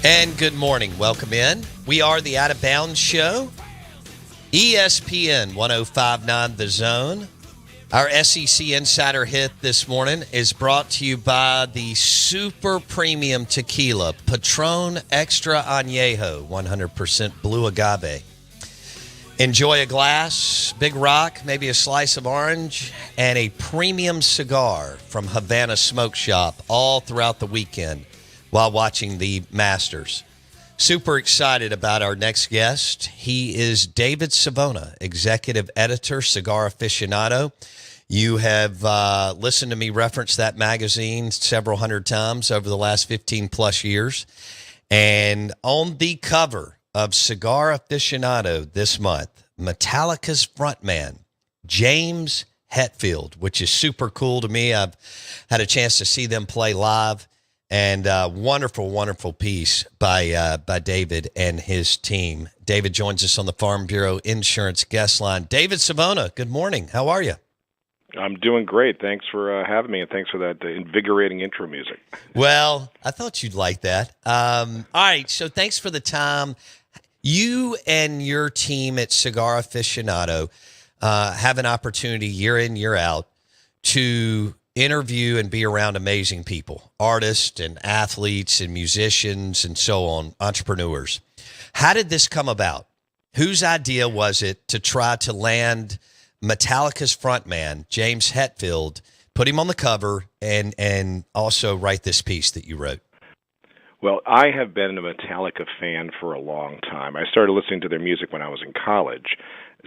And good morning. Welcome in. We are the Out of Bounds Show. ESPN 1059 The Zone. Our SEC Insider Hit this morning is brought to you by the super premium tequila, Patron Extra Añejo, 100% blue agave. Enjoy a glass, Big Rock, maybe a slice of orange, and a premium cigar from Havana Smoke Shop all throughout the weekend while watching the Masters. Super excited about our next guest. He is David Savona, executive editor, Cigar Aficionado. You have listened to me reference that magazine several hundred times over the last 15 plus years. And on the cover of Cigar Aficionado this month, Metallica's frontman, James Hetfield, which is super cool to me. I've had a chance to see them play live. And wonderful, wonderful piece by David and his team. David joins us on the Farm Bureau Insurance Guest Line. David Savona, good morning. How are you? I'm doing great. Thanks for having me, and thanks for that invigorating intro music. Well, I thought you'd like that. All right, so thanks for the time. You and your team at Cigar Aficionado have an opportunity year in, year out to interview and be around amazing people, artists and athletes and musicians and so on, entrepreneurs. How did this come about? Whose idea was it to try to land Metallica's frontman, James Hetfield, put him on the cover, and also write this piece that you wrote? Well, I have been a Metallica fan for a long time. I started listening to their music when I was in college.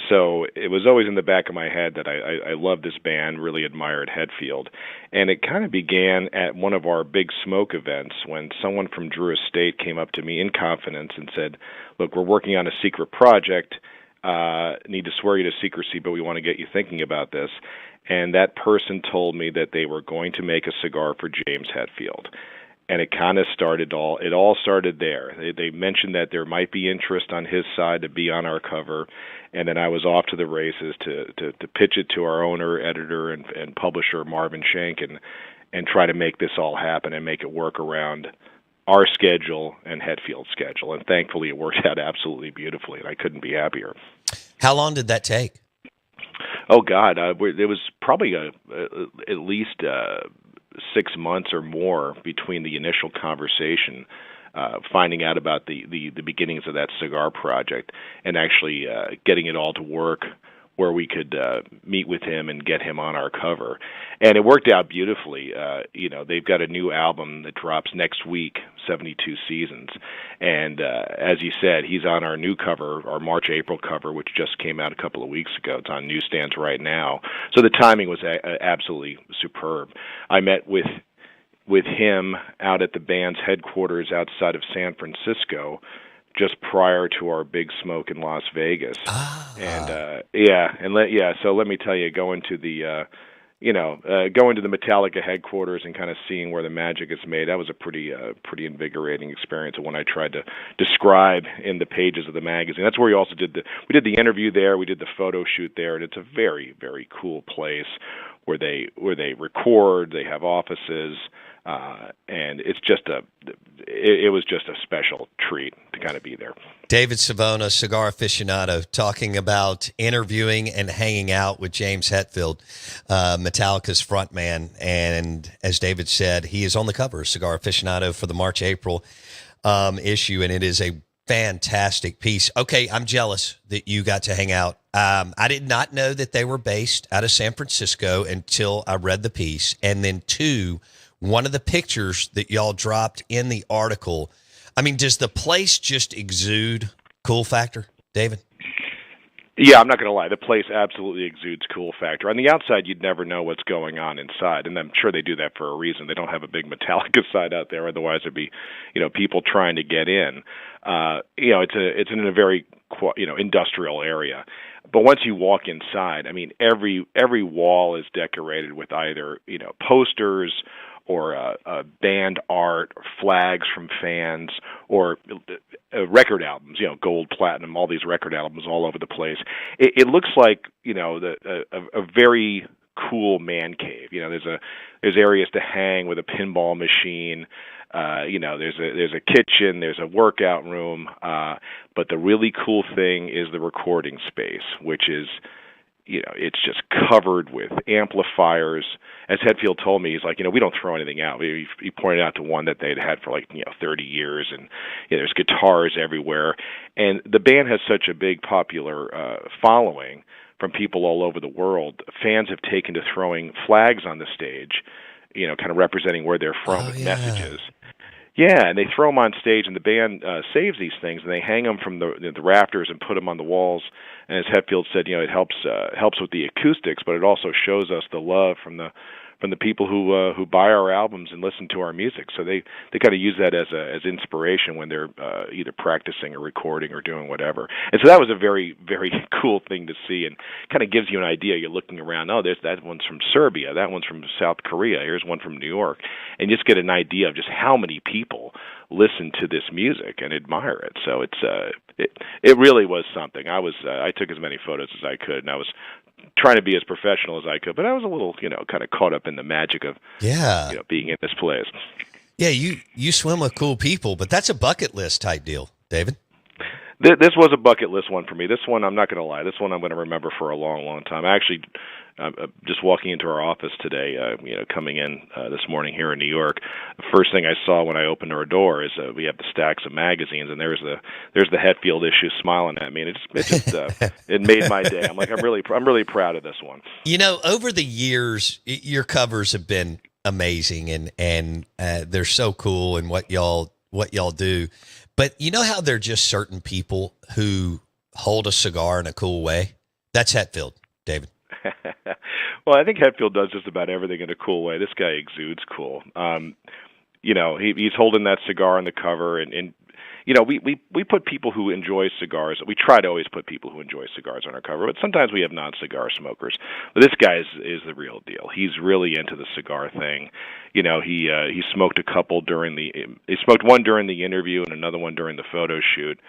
So it was always in the back of my head that I loved this band, really admired Hetfield. And it kind of began at one of our big smoke events when someone from Drew Estate came up to me in confidence and said, look, we're working on a secret project, need to swear you to secrecy, but we want to get you thinking about this. And that person told me that they were going to make a cigar for James Hetfield. And it kind of started it all started there. They mentioned that there might be interest on his side to be on our cover, and then I was off to the races to pitch it to our owner, editor, and publisher, Marvin Shank, and try to make this all happen and make it work around our schedule and Hetfield's schedule. And thankfully it worked out absolutely beautifully, and I couldn't be happier. How long did that take? Oh, God. It was probably at least 6 months or more between the initial conversation, finding out about the beginnings of that cigar project, and actually getting it all to work where we could meet with him and get him on our cover. And it worked out beautifully. They've got a new album that drops next week, 72 Seasons. And as you said, he's on our new cover, our March-April cover, which just came out a couple of weeks ago. It's on newsstands right now. So the timing was absolutely superb. I met with him out at the band's headquarters outside of San Francisco just prior to our big smoke in Las Vegas. So let me tell you, going to the Metallica headquarters and kind of seeing where the magic is made, that was a pretty invigorating experience. And when I tried to describe in the pages of the magazine, that's where we also did the interview there, we did the photo shoot there, and it's a very, very cool place where they record, they have offices, and it was just a special treat to kind of be there. David Savona, Cigar Aficionado, talking about interviewing and hanging out with James Hetfield, Metallica's frontman. And as David said, he is on the cover of Cigar Aficionado for the March-April issue, and it is a fantastic piece. Okay, I'm jealous that you got to hang out. I did not know that they were based out of San Francisco until I read the piece. And then two, one of the pictures that y'all dropped in the article, I mean, does the place just exude cool factor, David? Yeah, I'm not going to lie. The place absolutely exudes cool factor. On the outside, you'd never know what's going on inside, and I'm sure they do that for a reason. They don't have a big Metallica side out there, otherwise there'd be, people trying to get in. It's in a very, industrial area. But once you walk inside, I mean, every wall is decorated with either, posters or band art, or flags from fans, or record albums, gold, platinum, all these record albums all over the place. It looks like, a very cool man cave. There's areas to hang with a pinball machine. There's a kitchen, there's a workout room, but the really cool thing is the recording space, which is, it's just covered with amplifiers. As Hetfield told me, he's like, we don't throw anything out. He pointed out to one that they'd had for 30 years, and there's guitars everywhere. And the band has such a big popular following from people all over the world. Fans have taken to throwing flags on the stage, kind of representing where they're from with messages. Yeah, and they throw them on stage, and the band saves these things, and they hang them from the rafters and put them on the walls. And as Hetfield said, it helps with the acoustics, but it also shows us the love from the people who buy our albums and listen to our music. So they kind of use that as inspiration when they're either practicing or recording or doing whatever. And so that was a very, very cool thing to see, and kind of gives you an idea. You're looking around, that one's from Serbia, that one's from South Korea, here's one from New York, and just get an idea of just how many people listen to this music and admire it. So it really was something. I took as many photos as I could, and I was trying to be as professional as I could, but I was a little, kind of caught up in the magic of, being in this place. Yeah, you swim with cool people, but that's a bucket list type deal, David. This was a bucket list one for me. This one, I'm not going to lie, this one I'm going to remember for a long, long time. Actually, just walking into our office today, coming in this morning here in New York, the first thing I saw when I opened our door is we have the stacks of magazines, and there's the Hetfield issue smiling at me, and it made my day. I'm really proud of this one. Over the years, your covers have been amazing, and they're so cool, and what y'all do. But you know how there are just certain people who hold a cigar in a cool way? That's Hetfield, David. Well, I think Hetfield does just about everything in a cool way. This guy exudes cool. He's holding that cigar on the cover, and we put people who enjoy cigars. We try to always put people who enjoy cigars on our cover, but sometimes we have non-cigar smokers. But this guy is the real deal. He's really into the cigar thing. He smoked a couple he smoked one during the interview and another one during the photo shoot.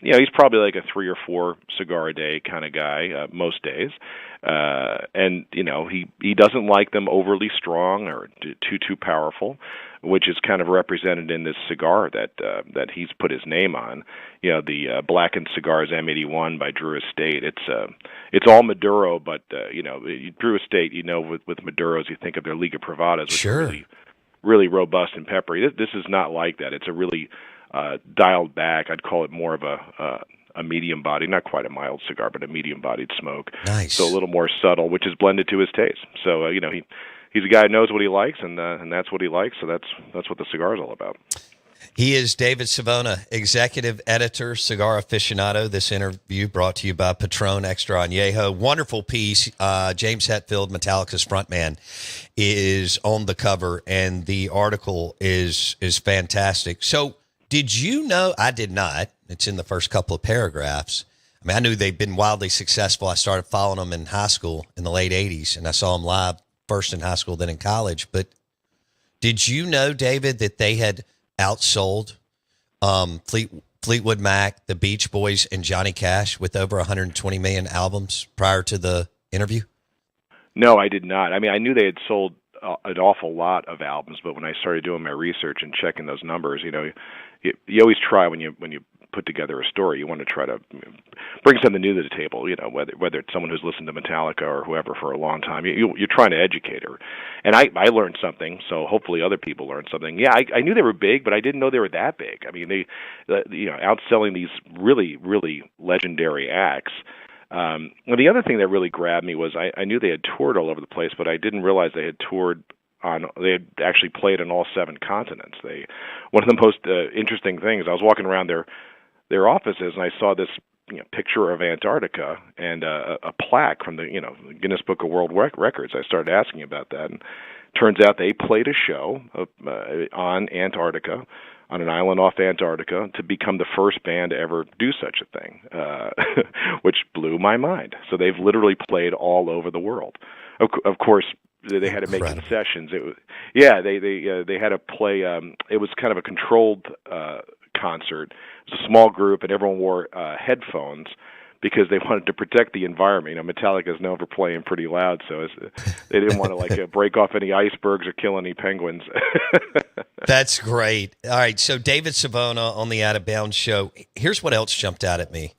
He's probably like a 3 or 4 cigar a day kind of guy most days. And he doesn't like them overly strong or too powerful, which is kind of represented in this cigar that he's put his name on. The Blackened Cigars M81 by Drew Estate. It's all Maduro, but Drew Estate. With Maduros, you think of their Liga Privadas, which sure. are really, really robust and peppery. This is not like that. It's a really dialed back. I'd call it more of a medium body, not quite a mild cigar, but a medium bodied smoke. Nice. So a little more subtle, which is blended to his taste. So he's a guy who knows what he likes, and that's what he likes. So that's what the cigar is all about. He is David Savona, executive editor, Cigar Aficionado. This interview brought to you by Patron Extra Añejo. Wonderful piece. James Hetfield, Metallica's frontman, is on the cover, and the article is fantastic. So did you know? I did not. It's in the first couple of paragraphs. I mean, I knew they've been wildly successful. I started following them in high school in the late 80s, and I saw them live first in high school, then in college. But did you know, David, that they had outsold Fleetwood Mac, the Beach Boys, and Johnny Cash with over 120 million albums prior to the interview? No, I did not. I mean, I knew they had sold an awful lot of albums, but when I started doing my research and checking those numbers, you always try when you put together a story, you want to try to bring something new to the table, whether it's someone who's listened to Metallica or whoever for a long time. You're trying to educate her. And I learned something, so hopefully other people learned something. Yeah, I knew they were big, but I didn't know they were that big. I mean, they outselling these really, really legendary acts. And the other thing that really grabbed me was I knew they had toured all over the place, but I didn't realize they had they had actually played on all 7 continents. One of the most interesting things, I was walking around their offices, and I saw this picture of Antarctica and a plaque from the Guinness Book of World Records. I started asking about that, and turns out they played a show on Antarctica, on an island off Antarctica, to become the first band to ever do such a thing, which blew my mind. So they've literally played all over the world. Of course, they had to make concessions. They had to play. It was kind of a controlled concert. It was a small group, and everyone wore headphones. because they wanted to protect the environment. Metallica is known for playing pretty loud, so they didn't want to break off any icebergs or kill any penguins. That's great. All right, so David Savona on the Out of Bounds show. Here's what else jumped out at me.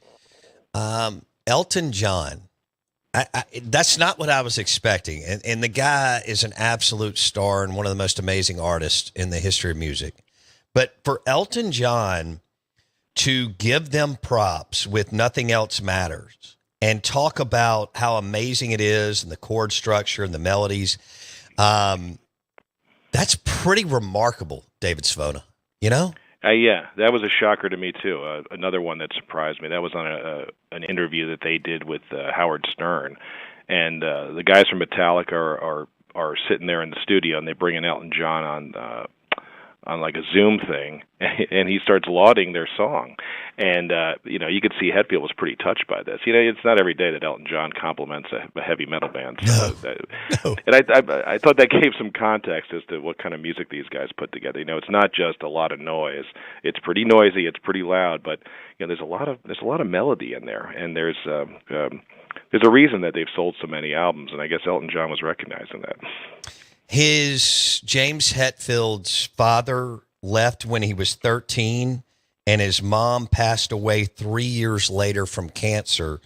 Elton John. That's not what I was expecting. And the guy is an absolute star and one of the most amazing artists in the history of music. But for Elton John to give them props with Nothing Else Matters and talk about how amazing it is and the chord structure and the melodies, that's pretty remarkable, David Savona, Yeah, that was a shocker to me too. Another one that surprised me. That was on an interview that they did with Howard Stern, and the guys from Metallica are sitting there in the studio, and they bring in Elton John on like a Zoom thing, and he starts lauding their song, and you could see Hetfield was pretty touched by this. It's not every day that Elton John compliments a heavy metal band. So No. And I thought that gave some context as to what kind of music these guys put together. It's not just a lot of noise. It's pretty noisy. It's pretty loud, but there's a lot of melody in there, and there's a reason that they've sold so many albums, and I guess Elton John was recognizing that. James Hetfield's father left when he was 13, and his mom passed away 3 years later from cancer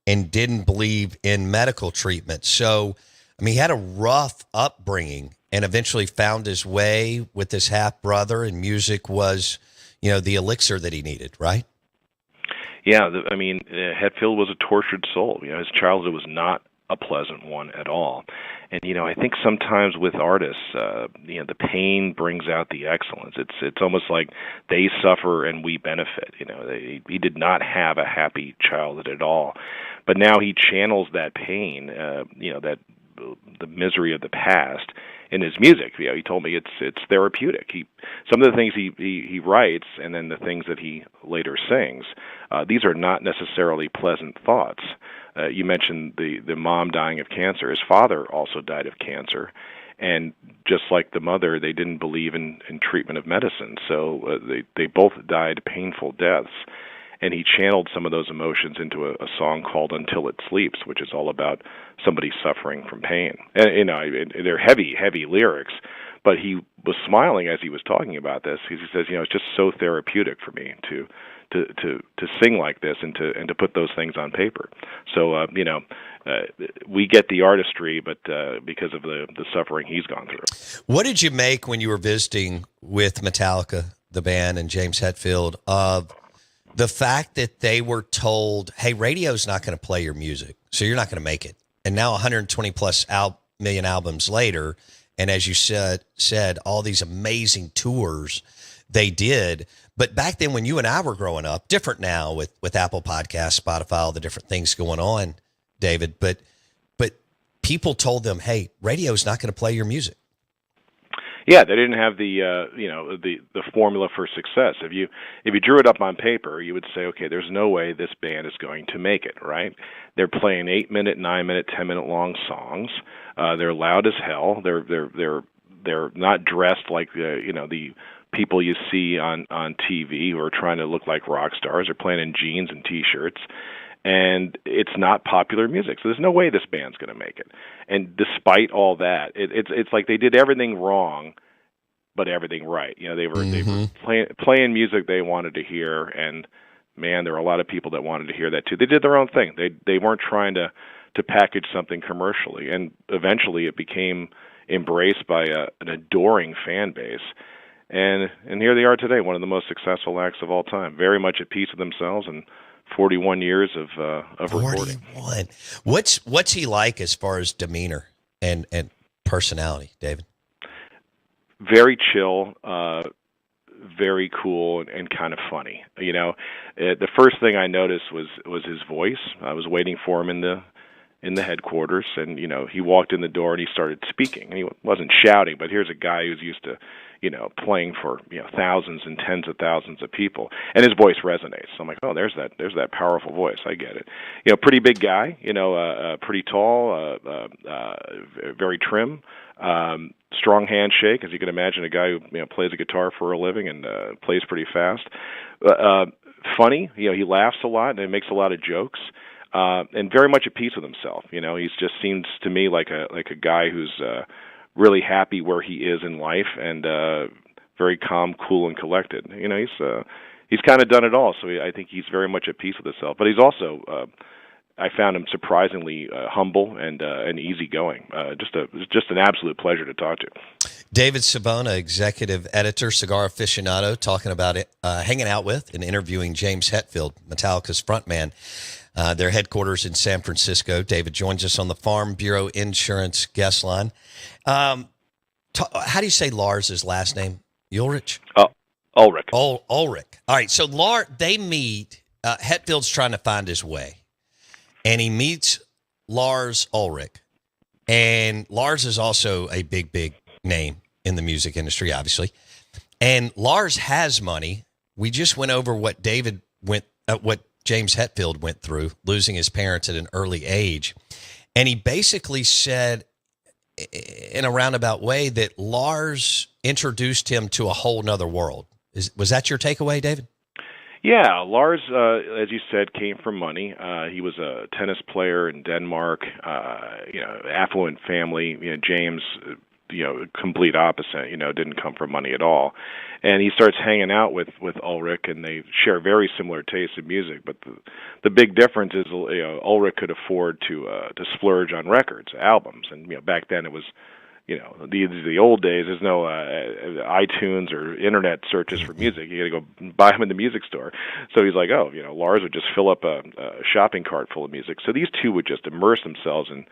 and didn't believe in medical treatment. So, he had a rough upbringing and eventually found his way with his half-brother, and music was, the elixir that he needed, right? Yeah, Hetfield was a tortured soul. His childhood was not a pleasant one at all. And I think sometimes with artists, the pain brings out the excellence. It's almost like they suffer and we benefit. He did not have a happy childhood at all, but now he channels that pain, that the misery of the past in his music. He told me it's therapeutic. Some of the things he writes and then the things that he later sings, these are not necessarily pleasant thoughts. You mentioned the mom dying of cancer. His father also died of cancer, and just like the mother, they didn't believe in treatment of medicine. So they both died painful deaths. And he channeled some of those emotions into a song called "Until It Sleeps," which is all about somebody suffering from pain. And they're heavy lyrics, but he was smiling as he was talking about this. He says, it's just so therapeutic for me to sing like this and to put those things on paper. So we get the artistry, but because of the suffering he's gone through. What did you make when you were visiting with Metallica, the band, and James Hetfield of the fact that they were told, hey, radio's not going to play your music, so you're not going to make it? And now 120 plus million albums later, and as you said, all these amazing tours they did. But back then when you and I were growing up, different now with Apple Podcasts, Spotify, all the different things going on, David, but people told them, hey, radio's not going to play your music. Yeah, they didn't have the formula for success. If you drew it up on paper, you would say, okay, there's no way this band is going to make it, right? They're playing 8-minute, 9-minute, 10-minute long songs. They're loud as hell. They're not dressed like the people you see on TV who are trying to look like rock stars. They're playing in jeans and T-shirts. And it's not popular music, so there's no way this band's going to make it. And despite all that, it's like they did everything wrong, but everything right. They were playing music they wanted to hear, and man, there were a lot of people that wanted to hear that too. They did their own thing. They weren't trying to package something commercially, and eventually it became embraced by an adoring fan base. And here they are today, one of the most successful acts of all time, very much at peace with themselves and 41 years of recording. 41. What's he like as far as demeanor and personality, David? Very chill, very cool, and kind of funny. The first thing I noticed was his voice. I was waiting for him in the headquarters, and he walked in the door and he started speaking. And he wasn't shouting, but here's a guy who's used to playing for thousands and tens of thousands of people, and his voice resonates. So I'm like, oh, there's that powerful voice. I get it. Pretty big guy. Pretty tall. Very trim. Strong handshake, as you can imagine. A guy who plays a guitar for a living and plays pretty fast. Funny. He laughs a lot and makes a lot of jokes. and very much at peace with himself. He just seems to me like a guy who's really happy where he is in life, and very calm, cool, and collected. He's kind of done it all, so I think he's very much at peace with himself. But he's also, I found him surprisingly humble and easygoing. Just an absolute pleasure to talk to. David Savona, executive editor, Cigar Aficionado, talking about it, hanging out with and interviewing James Hetfield, Metallica's frontman. Their headquarters in San Francisco. David joins us on the Farm Bureau Insurance guest line. How do you say Lars' last name? Ulrich? Ulrich. Ulrich. All right, so they meet. Hetfield's trying to find his way, and he meets Lars Ulrich. And Lars is also a big name in the music industry, obviously. And Lars has money. We just went over what what James Hetfield went through, losing his parents at an early age. And he basically said, in a roundabout way, that Lars introduced him to a whole nother world. Was that your takeaway, David? Yeah, Lars, as you said, came from money. He was a tennis player in Denmark, affluent family. James, complete opposite, didn't come from money at all. And he starts hanging out with Ulrich, and they share very similar tastes in music. But the big difference is, Ulrich could afford to splurge on records, albums. And, back then it was, the old days, there's no iTunes or internet searches for music. You got to go buy them in the music store. So he's like, Lars would just fill up a shopping cart full of music. So these two would just immerse themselves in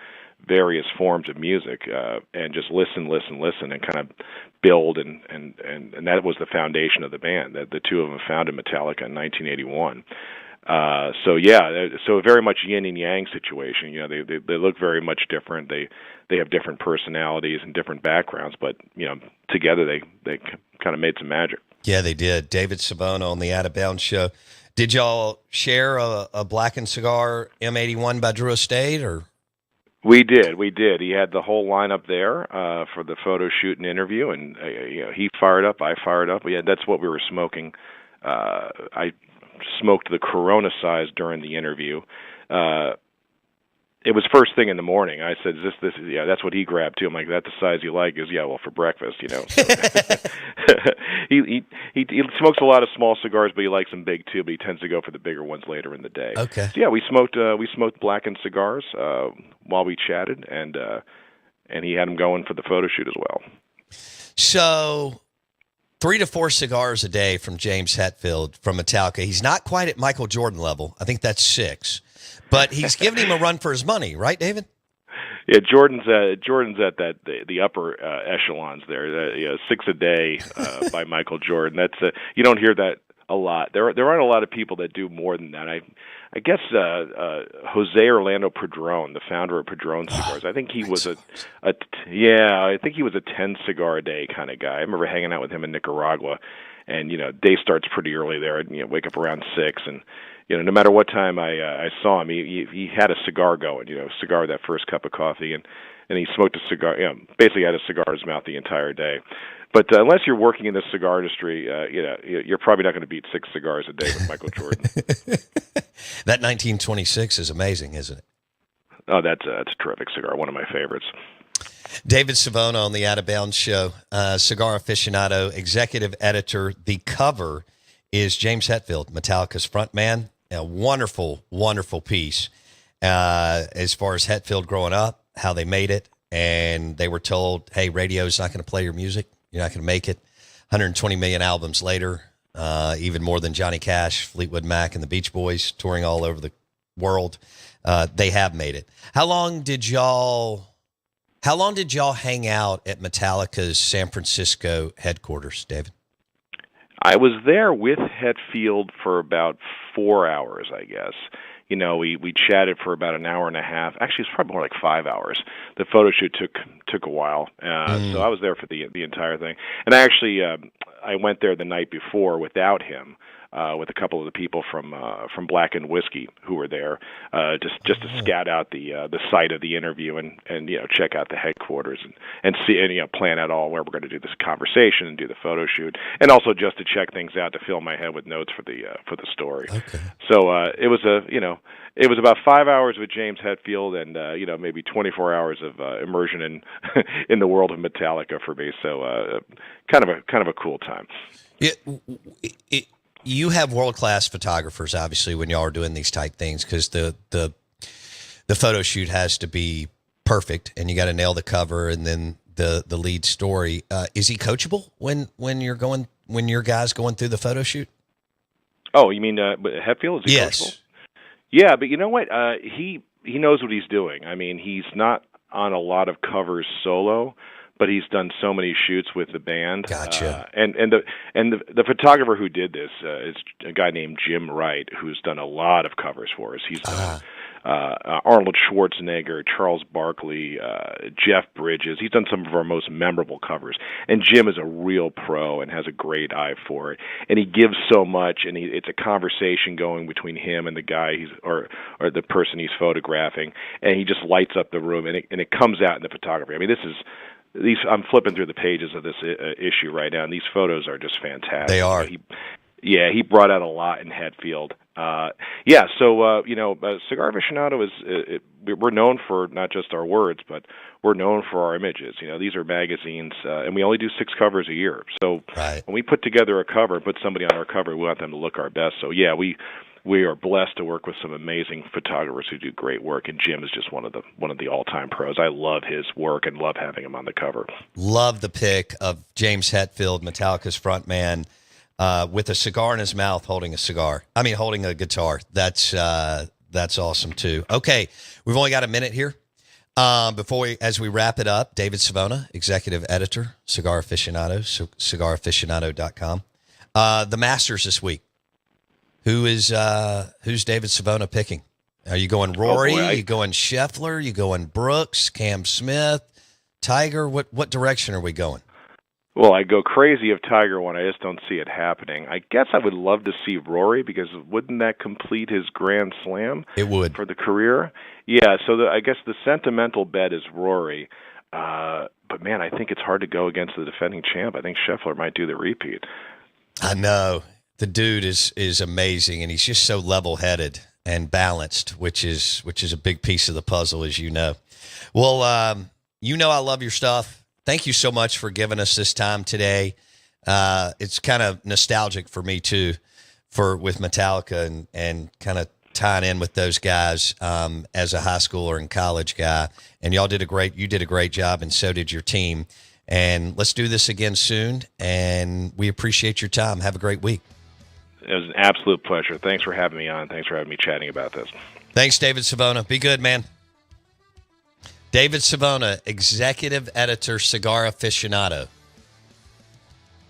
various forms of music and just listen, and kind of build, and that was the foundation of the band that the two of them founded Metallica in 1981. So a very much yin and yang situation. They look very much different. They have different personalities and different backgrounds, but together they kind of made some magic. Yeah, they did. David Savona on the Out of Bounds show. Did y'all share a Blackened Cigar M81 by Drew Estate, or? We did. He had the whole lineup there for the photo shoot and interview, and he fired up, I fired up. Yeah, that's what we were smoking. I smoked the Corona size during the interview. It was first thing in the morning. I said, "This is yeah." That's what he grabbed too. I'm like, "That's the size you like?" He goes, "Yeah, well, for breakfast, So he smokes a lot of small cigars, but he likes them big too. But he tends to go for the bigger ones later in the day. Okay. So yeah, we smoked Blackened cigars while we chatted, and he had them going for the photo shoot as well. So 3 to 4 cigars a day from James Hetfield from Metallica. He's not quite at Michael Jordan level. I think that's 6. But he's giving him a run for his money, right, David? Yeah, Jordan's at the upper echelons there. 6 a day by Michael Jordan. That's you don't hear that a lot. There aren't a lot of people that do more than that. I guess Jose Orlando Padron, the founder of Padron Cigars. I think he was I think he was a 10 cigar a day kind of guy. I remember hanging out with him in Nicaragua, and day starts pretty early there. And, wake up around 6, and no matter what time I saw him, he had a cigar going. Cigar with that first cup of coffee, and he smoked a cigar. Basically had a cigar in his mouth the entire day. But unless you're working in the cigar industry, you're probably not going to beat 6 cigars a day with Michael Jordan. That 1926 is amazing, isn't it? Oh, that's a terrific cigar. One of my favorites. David Savona on the Out of Bounds show, Cigar Aficionado, executive editor. The cover is James Hetfield, Metallica's frontman. A wonderful, wonderful piece as far as Hetfield growing up, how they made it, and they were told, hey, radio's not going to play your music. You're not going to make it. 120 million albums later, even more than Johnny Cash, Fleetwood Mac, and the Beach Boys, touring all over the world. They have made it. How long did y'all hang out at Metallica's San Francisco headquarters, David? I was there with Hetfield for about 4 hours, I guess. We chatted for about an hour and a half. Actually, it's probably more like 5 hours. The photo shoot took a while, so I was there for the entire thing. And I actually I went there the night before without him with a couple of the people from Black and Whiskey who were there, just to scout out the site of the interview and check out the headquarters and see and plan out all where we're going to do this conversation and do the photo shoot, and also just to check things out to fill my head with notes for the story. Okay. So it was about 5 hours with James Hetfield and maybe 24 hours of immersion in the world of Metallica for me. So kind of a cool time. You have world-class photographers, obviously, when y'all are doing these type things, because the photo shoot has to be perfect, and you got to nail the cover and then the lead story. Is he coachable when your guys going through the photo shoot? Oh, you mean Hetfield? Is he coachable? Yeah, but you know what? He knows what he's doing. I mean, he's not on a lot of covers solo, but he's done so many shoots with the band. Gotcha. And the photographer who did this is a guy named Jim Wright, who's done a lot of covers for us. He's done Arnold Schwarzenegger, Charles Barkley, Jeff Bridges. He's done some of our most memorable covers. And Jim is a real pro and has a great eye for it. And he gives so much, and it's a conversation going between him and the guy or the person he's photographing, and he just lights up the room, and it comes out in the photography. I mean, I'm flipping through the pages of this issue right now, and these photos are just fantastic. They are. He brought out a lot in Hetfield. Cigar Aficionado we're known for not just our words, but we're known for our images. These are magazines, and we only do 6 covers a year. So when we put together a cover and put somebody on our cover, we want them to look our best. So we are blessed to work with some amazing photographers who do great work, and Jim is just one of the all-time pros. I love his work and love having him on the cover. Love the pic of James Hetfield, Metallica's frontman, with a cigar in his mouth, holding a guitar. That's awesome too. Okay, we've only got a minute here. As we wrap it up, David Savona, executive editor, Cigar Aficionado, cigaraficionado.com. The Masters this week. Who's David Savona picking? Are you going Rory? Are you going Scheffler? Are you going Brooks, Cam Smith, Tiger? What direction are we going? Well, I go crazy if Tiger won. I just don't see it happening. I guess I would love to see Rory, because wouldn't that complete his Grand Slam? It would. For the career? Yeah, so I guess the sentimental bet is Rory. But, man, I think it's hard to go against the defending champ. I think Scheffler might do the repeat. I know. The dude is amazing, and he's just so level-headed and balanced, which is a big piece of the puzzle, as you know. Well, I love your stuff. Thank you so much for giving us this time today. It's kind of nostalgic for me too, with Metallica and kind of tying in with those guys as a high schooler and college guy. And you did a great job, and so did your team. And let's do this again soon. And we appreciate your time. Have a great week. It was an absolute pleasure. Thanks for having me on. Thanks for having me chatting about this. Thanks, David Savona. Be good, man. David Savona, executive editor, Cigar Aficionado,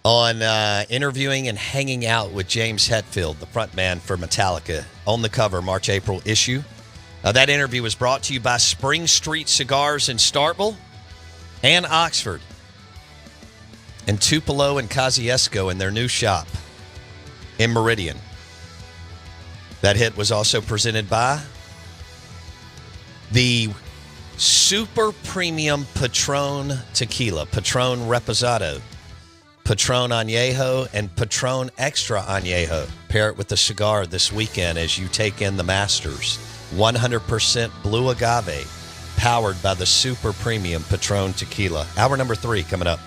on interviewing and hanging out with James Hetfield, the frontman for Metallica, on the cover, March-April issue. That interview was brought to you by Spring Street Cigars in Starkville and Oxford, and Tupelo and Kosciuszko in their new shop in Meridian. That hit was also presented by the Super Premium Patron Tequila, Patron Reposado, Patron Añejo, and Patron Extra Añejo. Pair it with the cigar this weekend as you take in the Masters. 100% blue agave, powered by the Super Premium Patron Tequila. Hour number 3 coming up.